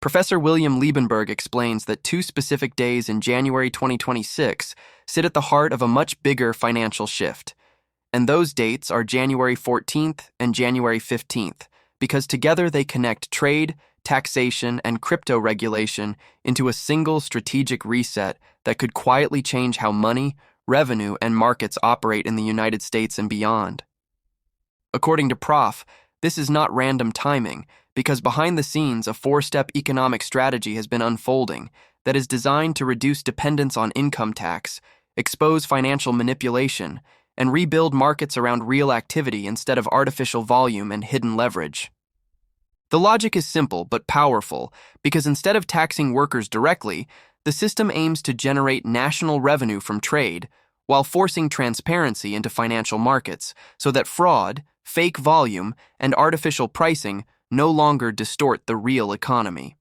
Professor William Liebenberg explains that two specific days in January 2026 sit at the heart of a much bigger financial shift. And those dates are January 14th and January 15th, because together they connect trade, taxation, and crypto regulation into a single strategic reset that could quietly change how money, revenue, and markets operate in the United States and beyond. According to Prof, this is not random timing, because behind the scenes a four-step economic strategy has been unfolding that is designed to reduce dependence on income tax, expose financial manipulation, and rebuild markets around real activity instead of artificial volume and hidden leverage. The logic is simple but powerful, because instead of taxing workers directly, the system aims to generate national revenue from trade while forcing transparency into financial markets so that fraud, fake volume, and artificial pricing no longer distort the real economy.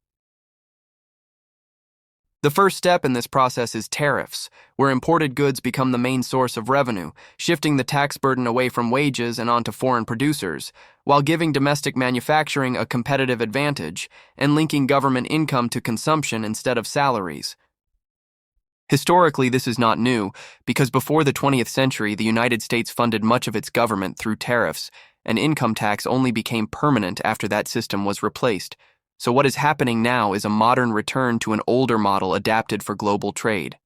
The first step in this process is tariffs, where imported goods become the main source of revenue, shifting the tax burden away from wages and onto foreign producers, while giving domestic manufacturing a competitive advantage and linking government income to consumption instead of salaries. Historically, this is not new, because before the 20th century, the United States funded much of its government through tariffs, and income tax only became permanent after that system was replaced. So what is happening now is a modern return to an older model adapted for global trade.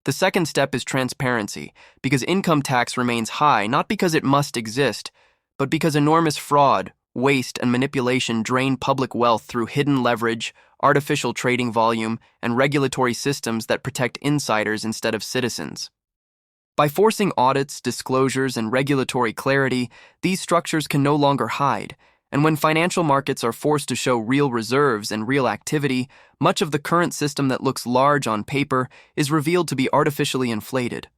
The second step is transparency, because income tax remains high not because it must exist, but because enormous fraud, waste, and manipulation drain public wealth through hidden leverage, artificial trading volume, and regulatory systems that protect insiders instead of citizens. By forcing audits, disclosures, and regulatory clarity, these structures can no longer hide. And when financial markets are forced to show real reserves and real activity, much of the current system that looks large on paper is revealed to be artificially inflated.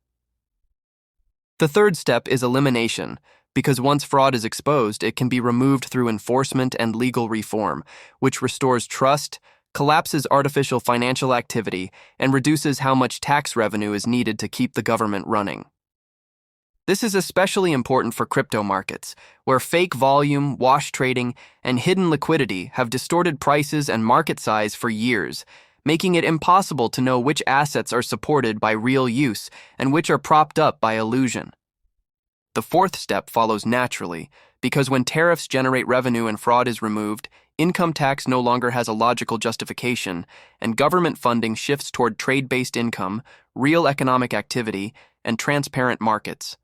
The third step is elimination, because once fraud is exposed, it can be removed through enforcement and legal reform, which restores trust, collapses artificial financial activity, and reduces how much tax revenue is needed to keep the government running. This is especially important for crypto markets, where fake volume, wash trading, and hidden liquidity have distorted prices and market size for years, making it impossible to know which assets are supported by real use and which are propped up by illusion. The fourth step follows naturally, because when tariffs generate revenue and fraud is removed, income tax no longer has a logical justification, and government funding shifts toward trade-based income, real economic activity, and transparent markets.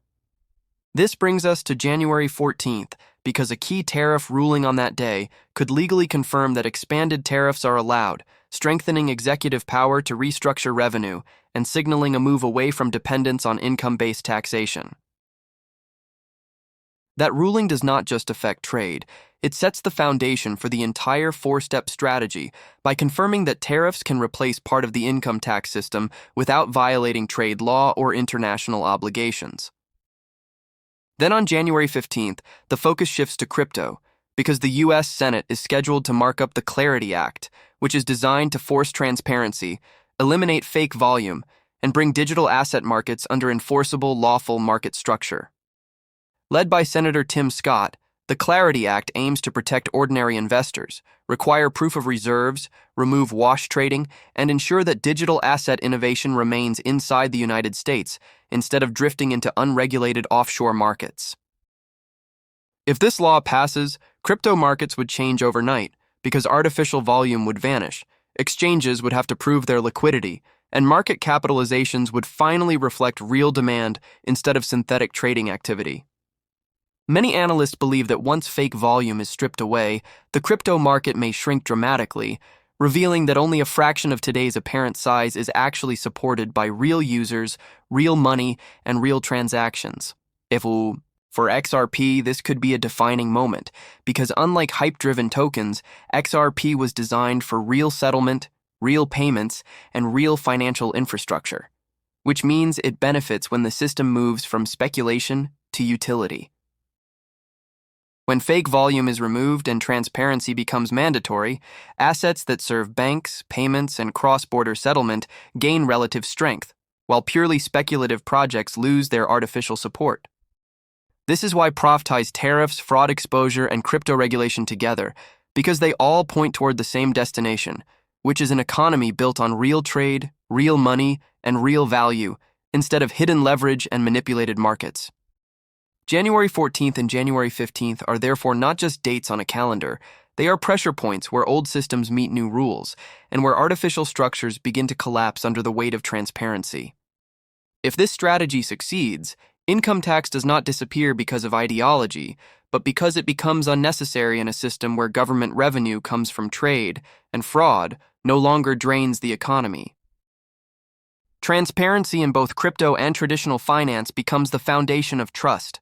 This brings us to January 14th, because a key tariff ruling on that day could legally confirm that expanded tariffs are allowed, strengthening executive power to restructure revenue and signaling a move away from dependence on income-based taxation. That ruling does not just affect trade, it sets the foundation for the entire four-step strategy by confirming that tariffs can replace part of the income tax system without violating trade law or international obligations. Then on January 15th, the focus shifts to crypto, because the U.S. Senate is scheduled to mark up the Clarity Act, which is designed to force transparency, eliminate fake volume, and bring digital asset markets under enforceable, lawful market structure. Led by Senator Tim Scott, the Clarity Act aims to protect ordinary investors, require proof of reserves, remove wash trading, and ensure that digital asset innovation remains inside the United States instead of drifting into unregulated offshore markets. If this law passes, crypto markets would change overnight because artificial volume would vanish, exchanges would have to prove their liquidity, and market capitalizations would finally reflect real demand instead of synthetic trading activity. Many analysts believe that once fake volume is stripped away, the crypto market may shrink dramatically, revealing that only a fraction of today's apparent size is actually supported by real users, real money, and real transactions. For XRP, this could be a defining moment, because unlike hype-driven tokens, XRP was designed for real settlement, real payments, and real financial infrastructure, which means it benefits when the system moves from speculation to utility. When fake volume is removed and transparency becomes mandatory, assets that serve banks, payments, and cross-border settlement gain relative strength, while purely speculative projects lose their artificial support. This is why Prof ties tariffs, fraud exposure, and crypto regulation together, because they all point toward the same destination, which is an economy built on real trade, real money, and real value, instead of hidden leverage and manipulated markets. January 14th and January 15th are therefore not just dates on a calendar, they are pressure points where old systems meet new rules, and where artificial structures begin to collapse under the weight of transparency. If this strategy succeeds, income tax does not disappear because of ideology, but because it becomes unnecessary in a system where government revenue comes from trade, and fraud no longer drains the economy. Transparency in both crypto and traditional finance becomes the foundation of trust,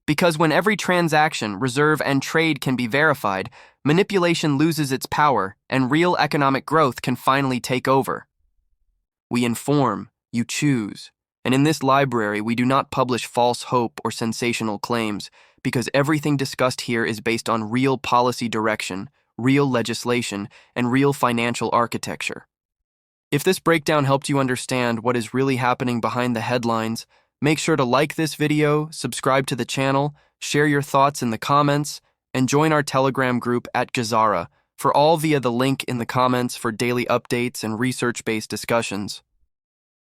because when every transaction, reserve, and trade can be verified, manipulation loses its power and real economic growth can finally take over. We inform, you choose, and in this library we do not publish false hope or sensational claims, because everything discussed here is based on real policy direction, real legislation, and real financial architecture. If this breakdown helped you understand what is really happening behind the headlines, make sure to like this video, subscribe to the channel, share your thoughts in the comments, and join our Telegram group at Gazara for all via the link in the comments for daily updates and research-based discussions.